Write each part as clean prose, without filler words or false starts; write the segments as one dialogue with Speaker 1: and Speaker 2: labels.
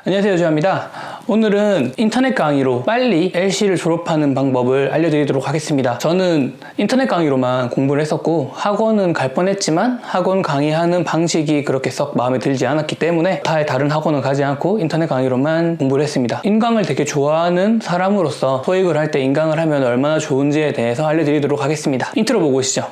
Speaker 1: 안녕하세요, 주하입니다. 오늘은 인터넷 강의로 빨리 LC를 졸업하는 방법을 알려드리도록 하겠습니다. 저는 인터넷 강의로만 공부를 했었고 학원은 갈 뻔했지만 학원 강의하는 방식이 그렇게 썩 마음에 들지 않았기 때문에 다른 학원은 가지 않고 인터넷 강의로만 공부를 했습니다. 인강을 되게 좋아하는 사람으로서 토익을 할 때 인강을 하면 얼마나 좋은지에 대해서 알려드리도록 하겠습니다. 인트로 보고 오시죠.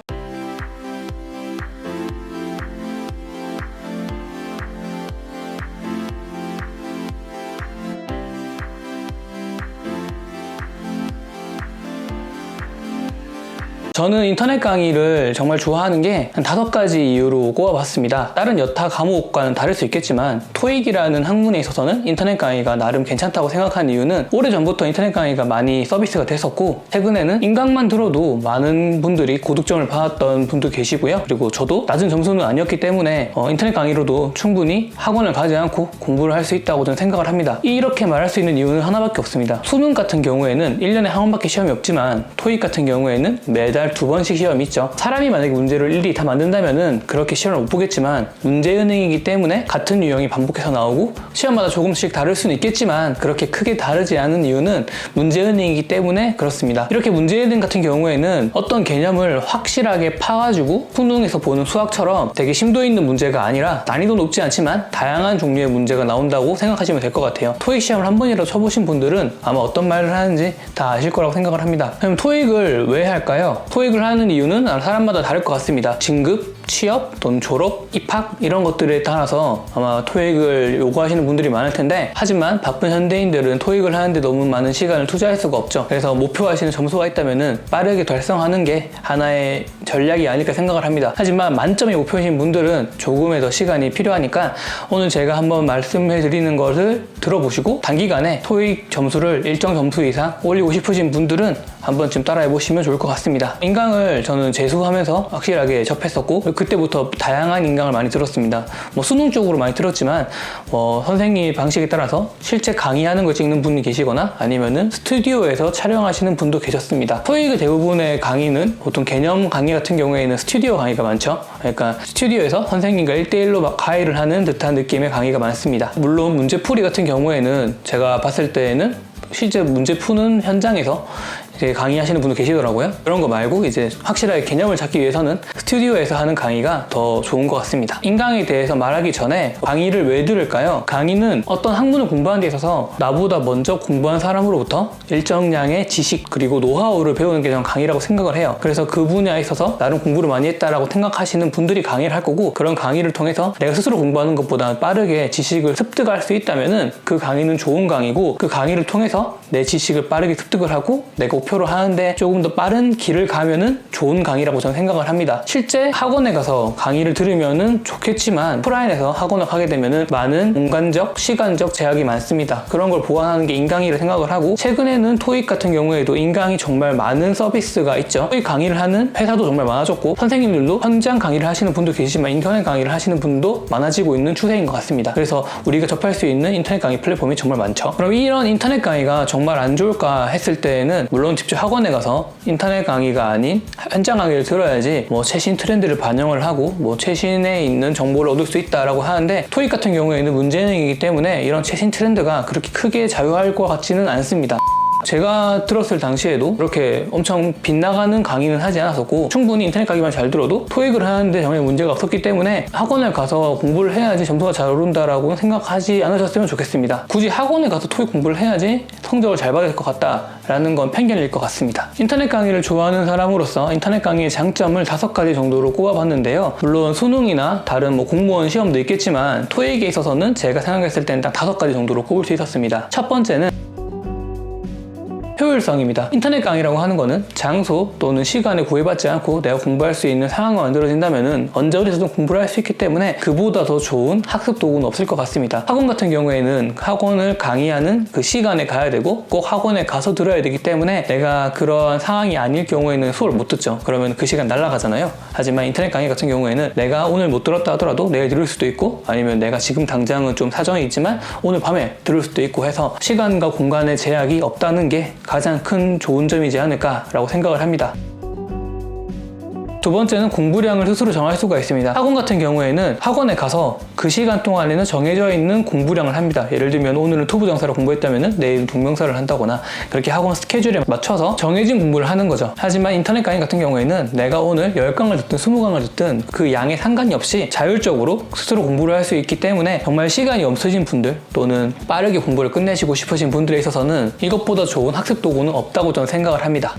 Speaker 1: 저는 인터넷 강의를 정말 좋아하는 게 한 5가지 이유로 꼽아봤습니다. 다른 여타 과목과는 다를 수 있겠지만 토익이라는 학문에 있어서는 인터넷 강의가 나름 괜찮다고 생각한 이유는 오래전부터 인터넷 강의가 많이 서비스가 됐었고 최근에는 인강만 들어도 많은 분들이 고득점을 받았던 분도 계시고요. 그리고 저도 낮은 점수는 아니었기 때문에 인터넷 강의로도 충분히 학원을 가지 않고 공부를 할 수 있다고 저는 생각을 합니다. 이렇게 말할 수 있는 이유는 하나밖에 없습니다. 수능 같은 경우에는 1년에 한 번밖에 시험이 없지만 토익 같은 경우에는 매달 2번씩 시험이 있죠. 사람이 만약에 문제를 일일이 다 만든다면은 그렇게 시험을 못 보겠지만 문제은행이기 때문에 같은 유형이 반복해서 나오고 시험마다 조금씩 다를 수는 있겠지만 그렇게 크게 다르지 않은 이유는 문제은행이기 때문에 그렇습니다. 이렇게 문제은행 같은 경우에는 어떤 개념을 확실하게 파가지고 수능에서 보는 수학처럼 되게 심도 있는 문제가 아니라 난이도 높지 않지만 다양한 종류의 문제가 나온다고 생각하시면 될 것 같아요. 토익 시험을 한 번이라도 쳐보신 분들은 아마 어떤 말을 하는지 다 아실 거라고 생각을 합니다. 그럼 토익을 왜 할까요? 토익을 하는 이유는 사람마다 다를 것 같습니다. 진급, 취업, 또는 졸업, 입학 이런 것들에 따라서 아마 토익을 요구하시는 분들이 많을 텐데 하지만 바쁜 현대인들은 토익을 하는데 너무 많은 시간을 투자할 수가 없죠. 그래서 목표하시는 점수가 있다면은 빠르게 달성하는 게 하나의 전략이 아닐까 생각을 합니다. 하지만 만점이 목표이신 분들은 조금의 더 시간이 필요하니까 오늘 제가 한번 말씀해 드리는 것을 들어보시고 단기간에 토익 점수를 일정 점수 이상 올리고 싶으신 분들은 한 번쯤 따라해 보시면 좋을 것 같습니다. 인강을 저는 재수하면서 확실하게 접했었고 그때부터 다양한 인강을 많이 들었습니다. 수능 쪽으로 많이 들었지만 선생님 방식에 따라서 실제 강의하는 걸 찍는 분이 계시거나 아니면은 스튜디오에서 촬영하시는 분도 계셨습니다. 토익의 대부분의 강의는 보통 개념 강의 같은 경우에는 스튜디오 강의가 많죠. 그러니까 스튜디오에서 선생님과 1대1로 강의를 하는 듯한 느낌의 강의가 많습니다. 물론 문제풀이 같은 경우에는 제가 봤을 때에는 실제 문제 푸는 현장에서 강의하시는 분도 계시더라고요. 그런 거 말고 이제 확실하게 개념을 잡기 위해서는 스튜디오에서 하는 강의가 더 좋은 것 같습니다. 인강에 대해서 말하기 전에 강의를 왜 들을까요? 강의는 어떤 학문을 공부하는 데 있어서 나보다 먼저 공부한 사람으로부터 일정량의 지식 그리고 노하우를 배우는 게 저는 강의라고 생각을 해요. 그래서 그 분야에 있어서 나름 공부를 많이 했다라고 생각하시는 분들이 강의를 할 거고 그런 강의를 통해서 내가 스스로 공부하는 것보다 빠르게 지식을 습득할 수 있다면은 그 강의는 좋은 강의고 그 강의를 통해서 내 지식을 빠르게 습득을 하고 내가 목표로 하는데 조금 더 빠른 길을 가면은 좋은 강의라고 저는 생각을 합니다. 실제 학원에 가서 강의를 들으면은 좋겠지만 오프라인에서 학원을 가게 되면은 많은 공간적, 시간적 제약이 많습니다. 그런 걸 보완하는 게 인강이라 생각을 하고 최근에는 토익 같은 경우에도 인강이 정말 많은 서비스가 있죠. 토익 강의를 하는 회사도 정말 많아졌고 선생님들도 현장 강의를 하시는 분도 계시지만 인터넷 강의를 하시는 분도 많아지고 있는 추세인 것 같습니다. 그래서 우리가 접할 수 있는 인터넷 강의 플랫폼이 정말 많죠. 그럼 이런 인터넷 강의가 정말 안 좋을까 했을 때에는 물론 직접 학원에 가서 인터넷 강의가 아닌 현장 강의를 들어야지 최신 트렌드를 반영을 하고 최신에 있는 정보를 얻을 수 있다라고 하는데 토익 같은 경우에는 문제은행이기 때문에 이런 최신 트렌드가 그렇게 크게 작용할 것 같지는 않습니다. 제가 들었을 당시에도 그렇게 엄청 빗나가는 강의는 하지 않았었고 충분히 인터넷 강의만 잘 들어도 토익을 하는데 전혀 문제가 없었기 때문에 학원을 가서 공부를 해야지 점수가 잘 오른다라고 생각하지 않으셨으면 좋겠습니다. 굳이 학원에 가서 토익 공부를 해야지 성적을 잘 받을 것 같다라는 건 편견일 것 같습니다. 인터넷 강의를 좋아하는 사람으로서 인터넷 강의의 장점을 5가지 정도로 꼽아봤는데요. 물론 수능이나 다른 공무원 시험도 있겠지만 토익에 있어서는 제가 생각했을 때는 딱 5가지 정도로 꼽을 수 있었습니다. 첫 번째는 효율성입니다. 인터넷 강의라고 하는 거는 장소 또는 시간에 구애받지 않고 내가 공부할 수 있는 상황이 만들어진다면은 언제 어디서든 공부를 할 수 있기 때문에 그보다 더 좋은 학습 도구는 없을 것 같습니다. 학원 같은 경우에는 학원을 강의하는 그 시간에 가야 되고 꼭 학원에 가서 들어야 되기 때문에 내가 그런 상황이 아닐 경우에는 수업을 못 듣죠. 그러면 그 시간 날아가잖아요. 하지만 인터넷 강의 같은 경우에는 내가 오늘 못 들었다 하더라도 내일 들을 수도 있고 아니면 내가 지금 당장은 좀 사정이 있지만 오늘 밤에 들을 수도 있고 해서 시간과 공간의 제약이 없다는 게 가장 큰 좋은 점이지 않을까라고 생각을 합니다. 두 번째는 공부량을 스스로 정할 수가 있습니다. 학원 같은 경우에는 학원에 가서 그 시간 동안에는 정해져 있는 공부량을 합니다. 예를 들면 오늘은 투부정사를 공부했다면 내일은 동명사를 한다거나 그렇게 학원 스케줄에 맞춰서 정해진 공부를 하는 거죠. 하지만 인터넷 강의 같은 경우에는 내가 오늘 10강을 듣든 20강을 듣든 그 양에 상관이 없이 자율적으로 스스로 공부를 할 수 있기 때문에 정말 시간이 없으신 분들 또는 빠르게 공부를 끝내시고 싶으신 분들에 있어서는 이것보다 좋은 학습 도구는 없다고 저는 생각을 합니다.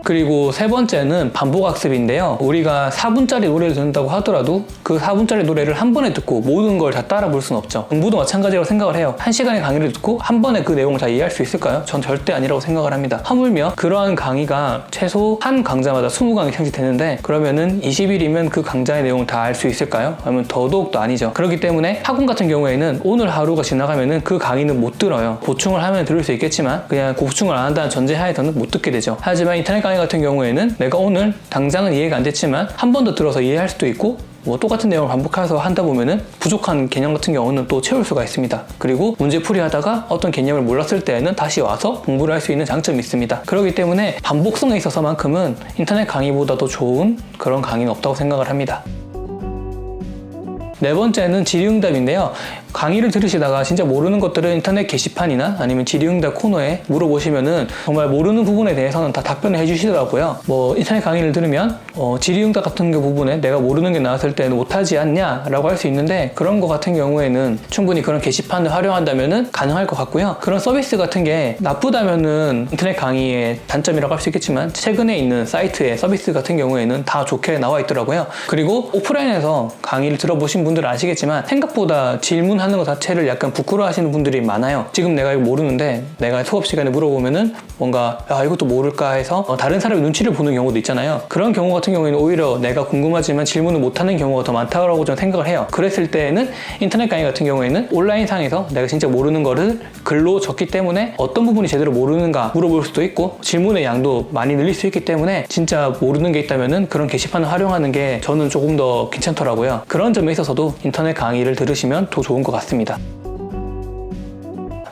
Speaker 1: 그리고 세 번째는 반복학습인데요. 우리가 4분짜리 노래를 듣는다고 하더라도 그 4분짜리 노래를 한 번에 듣고 모든 걸 다 따라 볼 수는 없죠. 공부도 마찬가지라고 생각을 해요. 1시간의 강의를 듣고 한 번에 그 내용을 다 이해할 수 있을까요? 전 절대 아니라고 생각을 합니다. 하물며 그러한 강의가 최소 한 강좌마다 20강이 상시되는데 그러면은 20일이면 그 강좌의 내용을 다 알 수 있을까요? 아니면 더더욱도 아니죠. 그렇기 때문에 학원 같은 경우에는 오늘 하루가 지나가면은 그 강의는 못 들어요. 보충을 하면 들을 수 있겠지만 그냥 보충을 안 한다는 전제하에서는 못 듣게 되죠. 하지만 인터넷 강의 같은 경우에는 내가 오늘 당장은 이해가 안 됐지만 한 번 더 들어서 이해할 수도 있고 똑같은 내용을 반복해서 한다 보면은 부족한 개념 같은 경우는 또 채울 수가 있습니다. 그리고 문제풀이 하다가 어떤 개념을 몰랐을 때에는 다시 와서 공부를 할 수 있는 장점이 있습니다. 그렇기 때문에 반복성에 있어서만큼은 인터넷 강의보다 더 좋은 그런 강의는 없다고 생각을 합니다. 네 번째는 질의응답인데요. 강의를 들으시다가 진짜 모르는 것들은 인터넷 게시판이나 아니면 질의응답 코너에 물어보시면은 정말 모르는 부분에 대해서는 다 답변을 해주시더라고요. 인터넷 강의를 들으면 질의응답 같은 부분에 내가 모르는 게 나왔을 때는 못하지 않냐 라고 할 수 있는데 그런 거 같은 경우에는 충분히 그런 게시판을 활용한다면은 가능할 것 같고요. 그런 서비스 같은 게 나쁘다면은 인터넷 강의의 단점이라고 할 수 있겠지만 최근에 있는 사이트의 서비스 같은 경우에는 다 좋게 나와 있더라고요. 그리고 오프라인에서 강의를 들어보신 분들은 아시겠지만 생각보다 질문하는 것 자체를 약간 부끄러워하시는 분들이 많아요. 지금 내가 이거 모르는데 내가 수업 시간에 물어보면은 뭔가 이것도 모를까 해서 다른 사람의 눈치를 보는 경우도 있잖아요. 그런 경우 같은 경우에는 오히려 내가 궁금하지만 질문을 못하는 경우가 더 많다고 저는 생각을 해요. 그랬을 때에는 인터넷 강의 같은 경우에는 온라인상에서 내가 진짜 모르는 거를 글로 적기 때문에 어떤 부분이 제대로 모르는가 물어볼 수도 있고 질문의 양도 많이 늘릴 수 있기 때문에 진짜 모르는 게 있다면은 그런 게시판을 활용하는 게 저는 조금 더 괜찮더라고요. 그런 점에 있어서도 인터넷 강의를 들으시면 더 좋은 것 같습니다.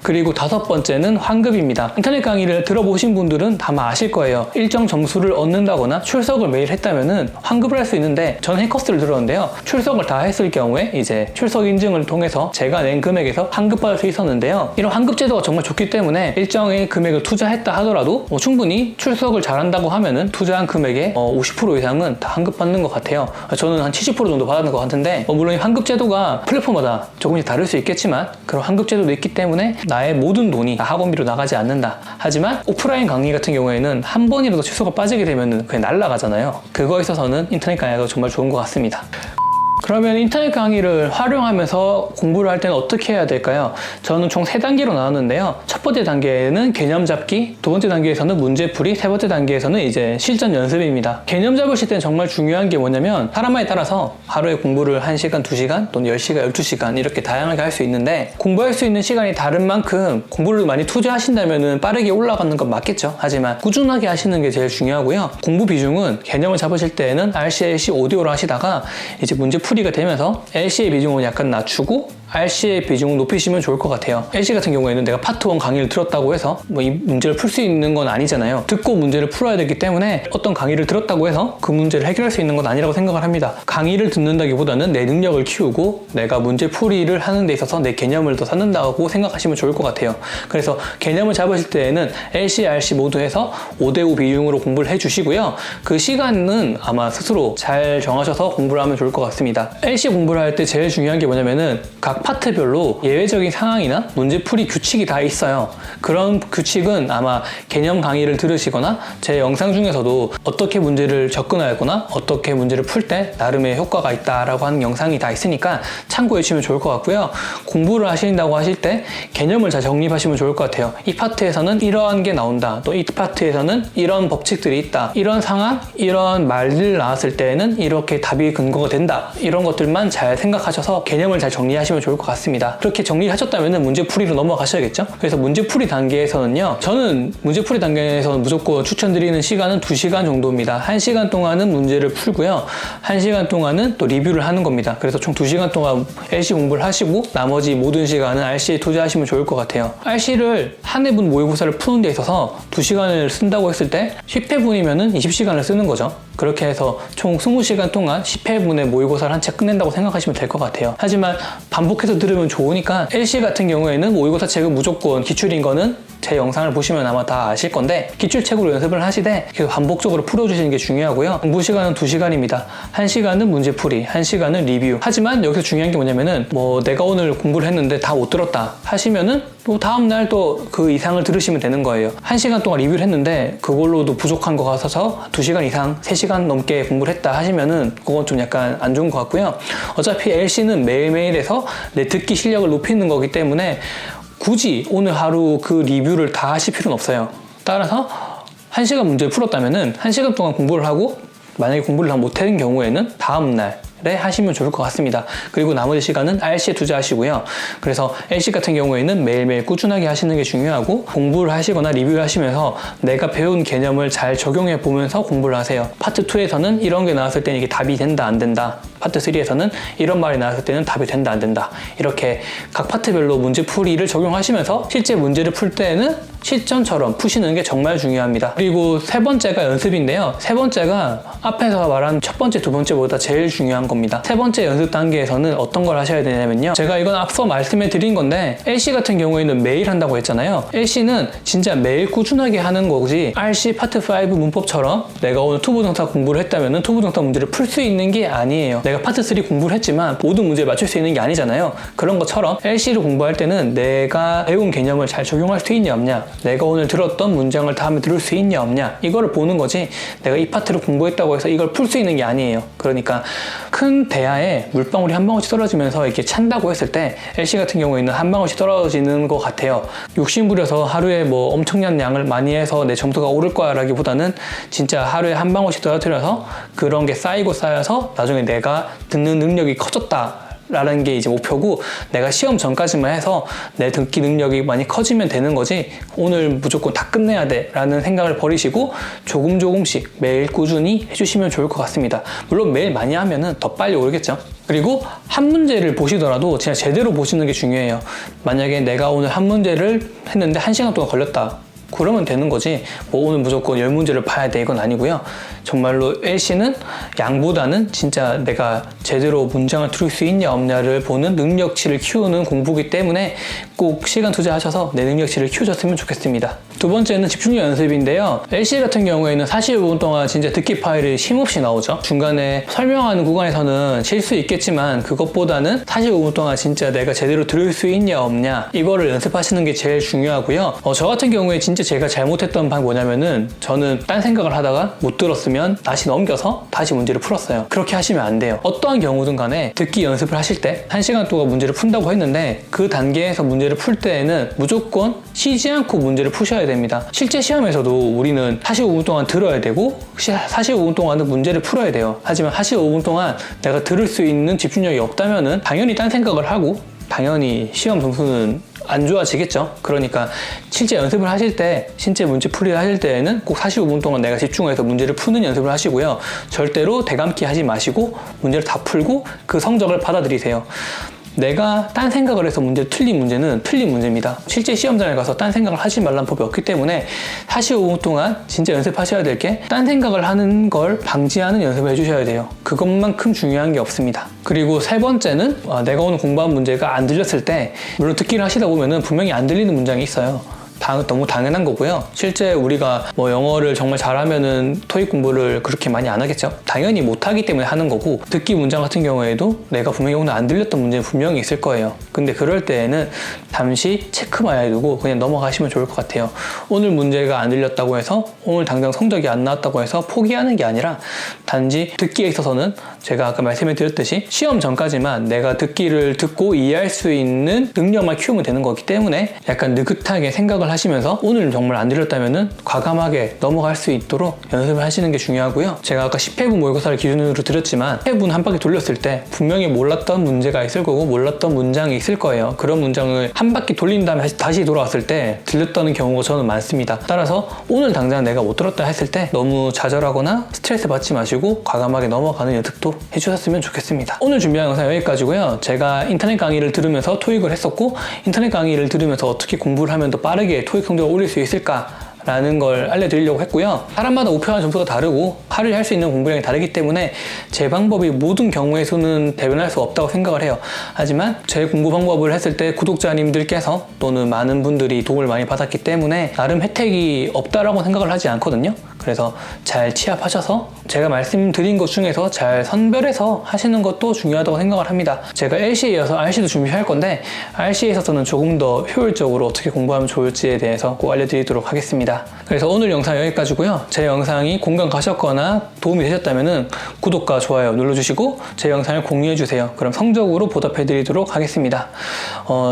Speaker 1: 그리고 다섯 번째는 환급입니다. 인터넷 강의를 들어보신 분들은 아마 아실 거예요. 일정 점수를 얻는다거나 출석을 매일 했다면은 환급을 할 수 있는데 저는 해커스를 들었는데요. 출석을 다 했을 경우에 이제 출석 인증을 통해서 제가 낸 금액에서 환급받을 수 있었는데요. 이런 환급 제도가 정말 좋기 때문에 일정의 금액을 투자했다 하더라도 충분히 출석을 잘한다고 하면은 투자한 금액의 50% 이상은 다 환급받는 것 같아요. 저는 한 70% 정도 받는 것 같은데 물론 이 환급 제도가 플랫폼마다 조금씩 다를 수 있겠지만 그런 환급 제도도 있기 때문에 나의 모든 돈이 다 학원비로 나가지 않는다. 하지만 오프라인 강의 같은 경우에는 한 번이라도 출석을 빠지게 되면 그냥 날아가잖아요. 그거에 있어서는 인터넷 강의가 정말 좋은 것 같습니다. 그러면 인터넷 강의를 활용하면서 공부를 할 때는 어떻게 해야 될까요? 저는 총 3단계로 나눴는데요. 첫 번째 단계는 개념 잡기, 두 번째 단계에서는 문제풀이, 세 번째 단계에서는 이제 실전 연습입니다. 개념 잡으실 때는 정말 중요한 게 뭐냐면 사람마에 따라서 하루에 공부를 1시간, 2시간 또는 10시간, 12시간 이렇게 다양하게 할 수 있는데 공부할 수 있는 시간이 다른 만큼 공부를 많이 투자하신다면 빠르게 올라가는 건 맞겠죠. 하지만 꾸준하게 하시는 게 제일 중요하고요. 공부 비중은 개념을 잡으실 때는 RC, LC, 오디오로 하시다가 이제 문제풀이가 되면서 LC의 비중을 약간 낮추고 RC의 비중을 높이시면 좋을 것 같아요. LC 같은 경우에는 내가 파트 1 강의를 들었다고 해서 이 문제를 풀 수 있는 건 아니잖아요. 듣고 문제를 풀어야 되기 때문에 어떤 강의를 들었다고 해서 그 문제를 해결할 수 있는 건 아니라고 생각을 합니다. 강의를 듣는다기보다는 내 능력을 키우고 내가 문제풀이를 하는 데 있어서 내 개념을 더 쌓는다고 생각하시면 좋을 것 같아요. 그래서 개념을 잡으실 때에는 LC, RC 모두 해서 5대5 비중으로 공부를 해주시고요. 그 시간은 아마 스스로 잘 정하셔서 공부를 하면 좋을 것 같습니다. LC 공부를 할 때 제일 중요한 게 뭐냐면은 각 파트별로 예외적인 상황이나 문제풀이 규칙이 다 있어요. 그런 규칙은 아마 개념 강의를 들으시거나 제 영상 중에서도 어떻게 문제를 접근하거나 어떻게 문제를 풀 때 나름의 효과가 있다라고 하는 영상이 다 있으니까 참고해 주시면 좋을 것 같고요. 공부를 하신다고 하실 때 개념을 잘 정립하시면 좋을 것 같아요. 이 파트에서는 이러한 게 나온다. 또 이 파트에서는 이런 법칙들이 있다. 이런 상황, 이런 말들 나왔을 때에는 이렇게 답이 근거가 된다. 이런 것들만 잘 생각하셔서 개념을 잘 정리하시면 좋을 좋을 것 같습니다. 그렇게 정리하셨다면 문제풀이로 넘어가셔야겠죠? 그래서 문제풀이 단계에서는요, 저는 문제풀이 단계에서는 무조건 추천드리는 시간은 2시간 정도입니다. 1시간 동안은 문제를 풀고요, 1시간 동안은 또 리뷰를 하는 겁니다. 그래서 총 2시간 동안 LC 공부를 하시고 나머지 모든 시간은 RC에 투자하시면 좋을 것 같아요. RC를 한 해분 모의고사를 푸는 데 있어서 2시간을 쓴다고 했을 때 10회분이면 20시간을 쓰는 거죠. 그렇게 해서 총 20시간 동안 10회분의 모의고사를 한 채 끝낸다고 생각하시면 될 것 같아요. 하지만 반복해서 들으면 좋으니까 LC 같은 경우에는 모의고사 책은 무조건 기출인 거는 제 영상을 보시면 아마 다 아실 건데, 기출책으로 연습을 하시되 계속 반복적으로 풀어주시는 게 중요하고요. 공부 시간은 2시간입니다. 1시간은 문제풀이, 1시간은 리뷰. 하지만 여기서 중요한 게 뭐냐면은 내가 오늘 공부를 했는데 다 못 들었다 하시면은 또 다음날 또 그 이상을 들으시면 되는 거예요. 1시간 동안 리뷰를 했는데 그걸로도 부족한 거 같아서 2시간 이상, 3시간 넘게 공부를 했다 하시면은 그건 좀 약간 안 좋은 것 같고요. 어차피 LC는 매일매일 해서 내 듣기 실력을 높이는 거기 때문에 굳이 오늘 하루 그 리뷰를 다 하실 필요는 없어요. 따라서 1시간 문제를 풀었다면은 1시간 동안 공부를 하고, 만약에 공부를 다 못하는 경우에는 다음날 하시면 좋을 것 같습니다. 그리고 나머지 시간은 RC에 투자하시고요. 그래서 LC 같은 경우에는 매일매일 꾸준하게 하시는 게 중요하고, 공부를 하시거나 리뷰를 하시면서 내가 배운 개념을 잘 적용해 보면서 공부를 하세요. 파트 2에서는 이런 게 나왔을 때는 이게 답이 된다 안 된다, 파트 3에서는 이런 말이 나왔을 때는 답이 된다 안 된다, 이렇게 각 파트별로 문제풀이를 적용하시면서 실제 문제를 풀 때에는 실전처럼 푸시는 게 정말 중요합니다. 그리고 세 번째가 연습인데요. 세 번째가 앞에서 말한 첫 번째, 두 번째보다 제일 중요한 겁니다. 세 번째 연습 단계에서는 어떤 걸 하셔야 되냐면요, 제가 이건 앞서 말씀해 드린 건데, LC 같은 경우에는 매일 한다고 했잖아요. LC는 진짜 매일 꾸준하게 하는 거지, RC 파트 5 문법처럼 내가 오늘 투부정사 공부를 했다면 투부정사 문제를 풀 수 있는 게 아니에요. 내가 파트 3 공부를 했지만 모든 문제를 맞출 수 있는 게 아니잖아요. 그런 것처럼 LC를 공부할 때는 내가 배운 개념을 잘 적용할 수 있냐 없냐, 내가 오늘 들었던 문장을 다음에 들을 수 있냐 없냐, 이거를 보는 거지, 내가 이 파트를 공부했다고 해서 이걸 풀 수 있는 게 아니에요. 그러니까 큰 대야에 물방울이 한 방울씩 떨어지면서 이렇게 찬다고 했을 때 LC 같은 경우에는 한 방울씩 떨어지는 것 같아요. 욕심부려서 하루에 엄청난 양을 많이 해서 내 점수가 오를 거야 라기보다는 진짜 하루에 한 방울씩 떨어뜨려서 그런 게 쌓이고 쌓여서 나중에 내가 듣는 능력이 커졌다 라는 게 이제 목표고, 내가 시험 전까지만 해서 내 듣기 능력이 많이 커지면 되는 거지, 오늘 무조건 다 끝내야 돼 라는 생각을 버리시고 조금씩 매일 꾸준히 해주시면 좋을 것 같습니다. 물론 매일 많이 하면은 더 빨리 오르겠죠. 그리고 한 문제를 보시더라도 진짜 제대로 보시는 게 중요해요. 만약에 내가 오늘 한 문제를 했는데 1시간 동안 걸렸다, 그러면 되는 거지, 오늘 무조건 10문제를 봐야 돼, 이건 아니고요. 정말로 LC는 양보다는 진짜 내가 제대로 문장을 들을 수 있냐 없냐를 보는 능력치를 키우는 공부이기 때문에 꼭 시간 투자하셔서 내 능력치를 키우셨으면 좋겠습니다. 두 번째는 집중력 연습인데요. LC 같은 경우에는 45분 동안 진짜 듣기 파일이 쉼없이 나오죠. 중간에 설명하는 구간에서는 실수 있겠지만 그것보다는 45분 동안 진짜 내가 제대로 들을 수 있냐 없냐, 이거를 연습하시는 게 제일 중요하고요. 저 같은 경우에 진짜 제가 잘못했던 방이 뭐냐면은, 저는 딴 생각을 하다가 못 들었으면 다시 넘겨서 다시 문제를 풀었어요. 그렇게 하시면 안 돼요. 어떠한 경우든 간에 듣기 연습을 하실 때 1시간 동안 문제를 푼다고 했는데 그 단계에서 문제를 풀 때에는 무조건 쉬지 않고 문제를 푸셔야 됩니다. 실제 시험에서도 우리는 45분 동안 들어야 되고 45분 동안은 문제를 풀어야 돼요. 하지만 45분 동안 내가 들을 수 있는 집중력이 없다면은 당연히 딴 생각을 하고 당연히 시험 점수는 안 좋아지겠죠. 그러니까 실제 연습을 하실 때, 실제 문제 풀이를 하실 때에는 꼭 45분 동안 내가 집중해서 문제를 푸는 연습을 하시고요. 절대로 대감기 하지 마시고 문제를 다 풀고 그 성적을 받아들이세요. 내가 딴 생각을 해서 틀린 문제는 틀린 문제입니다. 실제 시험장에 가서 딴 생각을 하지 말라는 법이 없기 때문에 45분 동안 진짜 연습하셔야 될 게, 딴 생각을 하는 걸 방지하는 연습을 해주셔야 돼요. 그것만큼 중요한 게 없습니다. 그리고 세 번째는 내가 오늘 공부한 문제가 안 들렸을 때, 물론 듣기를 하시다 보면은 분명히 안 들리는 문장이 있어요. 너무 당연한 거고요. 실제 우리가 영어를 정말 잘하면은 토익 공부를 그렇게 많이 안 하겠죠. 당연히 못하기 때문에 하는 거고, 듣기 문장 같은 경우에도 내가 분명히 오늘 안 들렸던 문제는 분명히 있을 거예요. 근데 그럴 때에는 잠시 체크만 해두고 그냥 넘어가시면 좋을 것 같아요. 오늘 문제가 안 들렸다고 해서, 오늘 당장 성적이 안 나왔다고 해서 포기하는 게 아니라, 단지 듣기에 있어서는 제가 아까 말씀해 드렸듯이 시험 전까지만 내가 듣기를 듣고 이해할 수 있는 능력만 키우면 되는 거기 때문에 약간 느긋하게 생각을 생각을 하시면서 오늘 정말 안 들렸다면은 과감하게 넘어갈 수 있도록 연습을 하시는 게 중요하고요. 제가 아까 10회분 모의고사를 기준으로 드렸지만 10회분 한 바퀴 돌렸을 때 분명히 몰랐던 문제가 있을 거고 몰랐던 문장이 있을 거예요. 그런 문장을 한 바퀴 돌린 다음에 다시 돌아왔을 때 들렸다는 경우가 저는 많습니다. 따라서 오늘 당장 내가 못 들었다 했을 때 너무 좌절하거나 스트레스 받지 마시고 과감하게 넘어가는 연습도 해주셨으면 좋겠습니다. 오늘 준비한 영상 여기까지고요. 제가 인터넷 강의를 들으면서 토익을 했었고 인터넷 강의를 들으면서 어떻게 공부를 하면 더 빠르게 토익 성적을 올릴 수 있을까 라는 걸 알려드리려고 했고요. 사람마다 목표하는 점수가 다르고 하루에 할 수 있는 공부량이 다르기 때문에 제 방법이 모든 경우에서는 대변할 수 없다고 생각을 해요. 하지만 제 공부 방법을 했을 때 구독자님들께서 또는 많은 분들이 도움을 많이 받았기 때문에 나름 혜택이 없다라고 생각을 하지 않거든요. 그래서 잘 취합하셔서 제가 말씀드린 것 중에서 잘 선별해서 하시는 것도 중요하다고 생각을 합니다. 제가 LC에 이어서 RC도 준비할 건데 RC에 있어서는 조금 더 효율적으로 어떻게 공부하면 좋을지에 대해서 꼭 알려드리도록 하겠습니다. 그래서 오늘 영상 여기까지고요. 제 영상이 공감 가셨거나 도움이 되셨다면 구독과 좋아요 눌러주시고 제 영상을 공유해주세요. 그럼 성적으로 보답해드리도록 하겠습니다.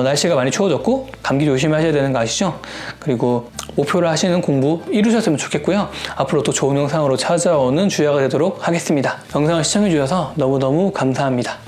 Speaker 1: 날씨가 많이 추워졌고 감기 조심하셔야 되는 거 아시죠? 그리고 목표를 하시는 공부 이루셨으면 좋겠고요. 앞으로 또 좋은 영상으로 찾아오는 주야가 되도록 하겠습니다. 영상을 시청해주셔서 너무너무 감사합니다.